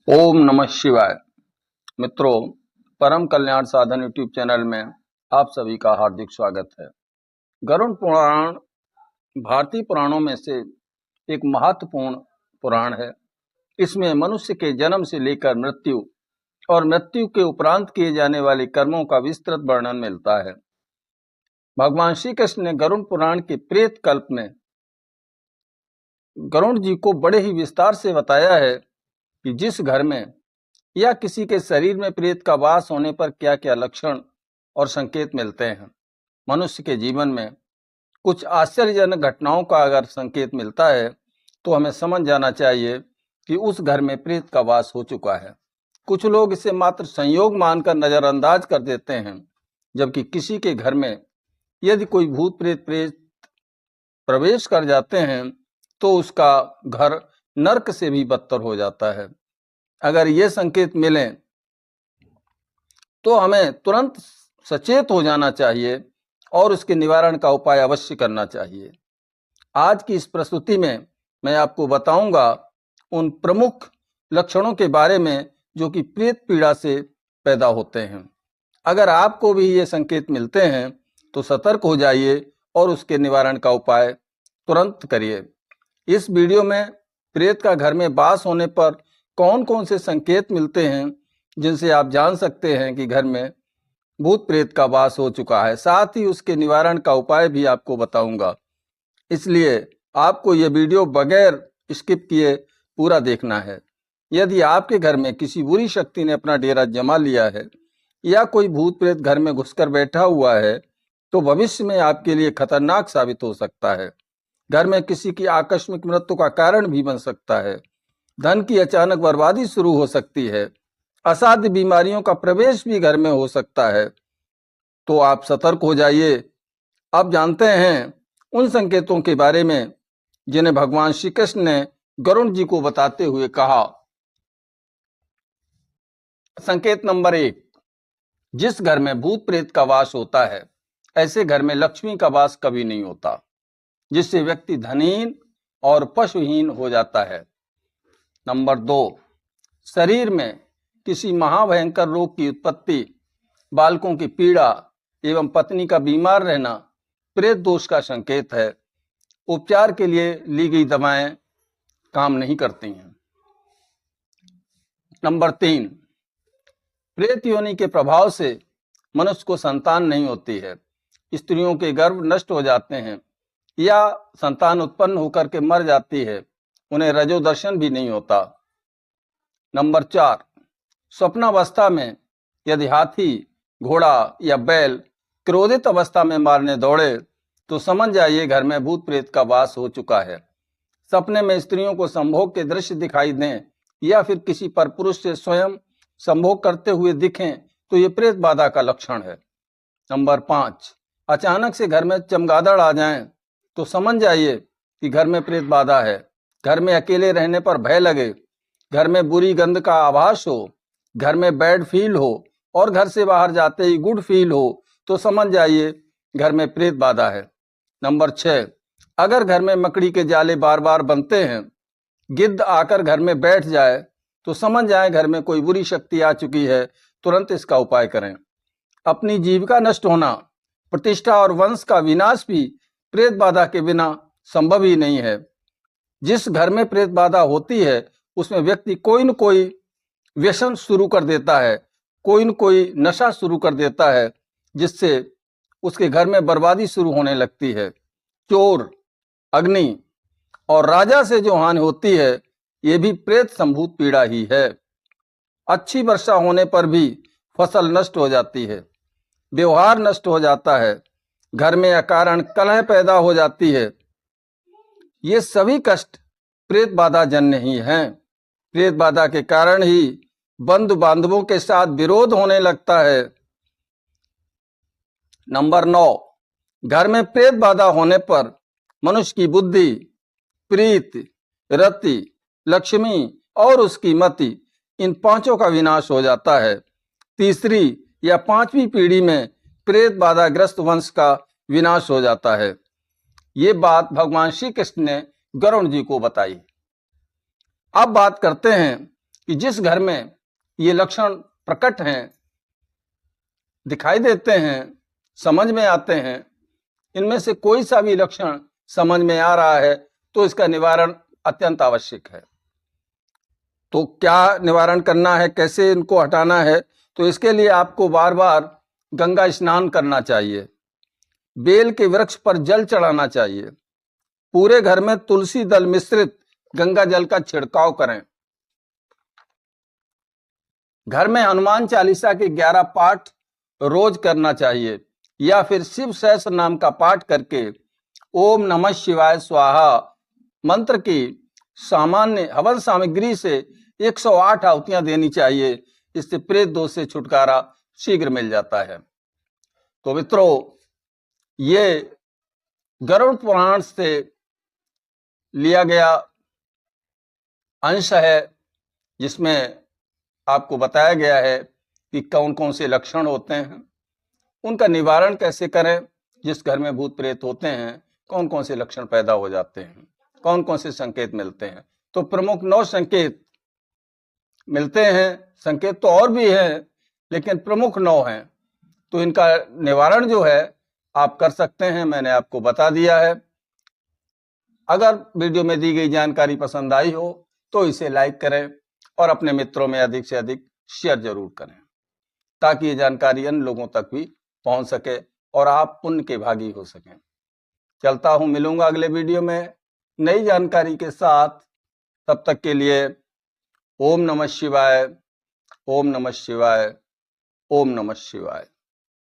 ओम नमः शिवाय। मित्रों, परम कल्याण साधन यूट्यूब चैनल में आप सभी का हार्दिक स्वागत है। गरुड़ पुराण भारतीय पुराणों में से एक महत्वपूर्ण पुराण है। इसमें मनुष्य के जन्म से लेकर मृत्यु और मृत्यु के उपरांत किए जाने वाले कर्मों का विस्तृत वर्णन मिलता है। भगवान श्री कृष्ण ने गरुड़ पुराण के प्रेत कल्प में गरुड़ जी को बड़े ही विस्तार से बताया है कि जिस घर में या किसी के शरीर में प्रेत का वास होने पर क्या क्या लक्षण और संकेत मिलते हैं। मनुष्य के जीवन में कुछ आश्चर्यजनक घटनाओं का अगर संकेत मिलता है तो हमें समझ जाना चाहिए कि उस घर में प्रेत का वास हो चुका है। कुछ लोग इसे मात्र संयोग मानकर नजरअंदाज कर देते हैं, जबकि किसी के घर में यदि कोई भूत प्रेत प्रवेश कर जाते हैं तो उसका घर नरक से भी बदतर हो जाता है। अगर ये संकेत मिलें तो हमें तुरंत सचेत हो जाना चाहिए और उसके निवारण का उपाय अवश्य करना चाहिए। आज की इस प्रस्तुति में मैं आपको बताऊंगा उन प्रमुख लक्षणों के बारे में जो कि प्रेत पीड़ा से पैदा होते हैं। अगर आपको भी ये संकेत मिलते हैं तो सतर्क हो जाइए और उसके निवारण का उपाय तुरंत करिए। इस वीडियो में प्रेत का घर में वास होने पर कौन कौन से संकेत मिलते हैं जिनसे आप जान सकते हैं कि घर में भूत प्रेत का वास हो चुका है। साथ ही उसके निवारण का उपाय भी आपको बताऊंगा, इसलिए आपको यह वीडियो बगैर स्किप किए पूरा देखना है। यदि आपके घर में किसी बुरी शक्ति ने अपना डेरा जमा लिया है या कोई भूत प्रेत घर में घुसकर बैठा हुआ है तो भविष्य में आपके लिए खतरनाक साबित हो सकता है। घर में किसी की आकस्मिक मृत्यु का कारण भी बन सकता है। धन की अचानक बर्बादी शुरू हो सकती है। असाध्य बीमारियों का प्रवेश भी घर में हो सकता है। तो आप सतर्क हो जाइए। अब जानते हैं उन संकेतों के बारे में जिन्हें भगवान श्री कृष्ण ने गरुड़ जी को बताते हुए कहा। संकेत नंबर 1, जिस घर में भूत प्रेत का वास होता है ऐसे घर में लक्ष्मी का वास कभी नहीं होता, जिससे व्यक्ति धनहीन और पशुहीन हो जाता है। नंबर 2, शरीर में किसी महाभयंकर रोग की उत्पत्ति, बालकों की पीड़ा एवं पत्नी का बीमार रहना प्रेत दोष का संकेत है। उपचार के लिए ली गई दवाएं काम नहीं करती हैं। नंबर 3, प्रेत योनि के प्रभाव से मनुष्य को संतान नहीं होती है। स्त्रियों के गर्भ नष्ट हो जाते हैं या संतान उत्पन्न होकर के मर जाती है। उन्हें रजोदर्शन भी नहीं होता। नंबर 4, स्वप्नावस्था में यदि हाथी, घोड़ा या बैल क्रोधित अवस्था में मारने दौड़े तो समझ जाइए घर में भूत प्रेत का वास हो चुका है। सपने में स्त्रियों को संभोग के दृश्य दिखाई दें या फिर किसी पर पुरुष से स्वयं संभोग करते हुए दिखें तो ये प्रेत बाधा का लक्षण है। नंबर 5, अचानक से घर में चमगादड़ आ जाएं तो समझ जाइए कि घर में प्रेत बाधा है। घर में अकेले रहने पर भय लगे, घर में बुरी गंध का आभास हो, घर में बैड फील हो और घर से बाहर जाते ही गुड फील हो तो समझ जाइए घर में प्रेत बाधा है। नंबर 6, अगर घर में मकड़ी के जाले बार बार बनते हैं, गिद्ध आकर घर में बैठ जाए तो समझ जाए घर में कोई बुरी शक्ति आ चुकी है। तुरंत इसका उपाय करें। अपनी जीविका नष्ट होना, प्रतिष्ठा और वंश का विनाश भी प्रेत बाधा के बिना संभव ही नहीं है। जिस घर में प्रेत बाधा होती है उसमें व्यक्ति कोई न कोई व्यसन शुरू कर देता है, कोई न कोई नशा शुरू कर देता है, जिससे उसके घर में बर्बादी शुरू होने लगती है। चोर, अग्नि और राजा से जो हानि होती है ये भी प्रेत संभूत पीड़ा ही है। अच्छी वर्षा होने पर भी फसल नष्ट हो जाती है, व्यवहार नष्ट हो जाता है, घर में अकारण कलह पैदा हो जाती है। ये सभी कष्ट प्रेत बाधा जन्य ही हैं। प्रेत बाधा के कारण ही बंधु बांधवों के साथ विरोध होने लगता है। नंबर 9, घर में प्रेत बाधा होने पर मनुष्य की बुद्धि, प्रीत, रति, लक्ष्मी और उसकी मति, इन पांचों का विनाश हो जाता है। तीसरी या पांचवी पीढ़ी में प्रेत बाधा ग्रस्त वंश का विनाश हो जाता है। ये बात भगवान श्री कृष्ण ने गरुड़ जी को बताई। अब बात करते हैं कि जिस घर में ये लक्षण प्रकट हैं, दिखाई देते हैं, समझ में आते हैं, इनमें से कोई सा भी लक्षण समझ में आ रहा है तो इसका निवारण अत्यंत आवश्यक है। तो क्या निवारण करना है, कैसे इनको हटाना है? तो इसके लिए आपको बार बार गंगा स्नान करना चाहिए, बेल के वृक्ष पर जल चढ़ाना चाहिए, पूरे घर में तुलसी दल मिश्रित गंगा जल का छिड़काव करें, घर में हनुमान चालीसा के 11 पाठ रोज करना चाहिए या फिर शिव सहस्त्र नाम का पाठ करके ओम नमः शिवाय स्वाहा मंत्र की सामान्य हवन सामग्री से 108 आहुतियां देनी चाहिए। इससे प्रेत दोष से छुटकारा शीघ्र मिल जाता है। तो मित्रों, ये गरुड़ पुराण से लिया गया अंश है जिसमें आपको बताया गया है कि कौन कौन से लक्षण होते हैं, उनका निवारण कैसे करें, जिस घर में भूत प्रेत होते हैं कौन कौन से लक्षण पैदा हो जाते हैं, कौन कौन से संकेत मिलते हैं। तो प्रमुख 9 संकेत मिलते हैं। संकेत तो और भी हैं लेकिन प्रमुख 9 हैं। तो इनका निवारण जो है आप कर सकते हैं, मैंने आपको बता दिया है। अगर वीडियो में दी गई जानकारी पसंद आई हो तो इसे लाइक करें और अपने मित्रों में अधिक से अधिक शेयर जरूर करें ताकि ये जानकारी अन्य लोगों तक भी पहुंच सके और आप पुण्य के भागी हो सकें। चलता हूं, मिलूंगा अगले वीडियो में नई जानकारी के साथ। तब तक के लिए ओम नमः शिवाय, ओम नमः शिवाय, ओम नमः शिवाय।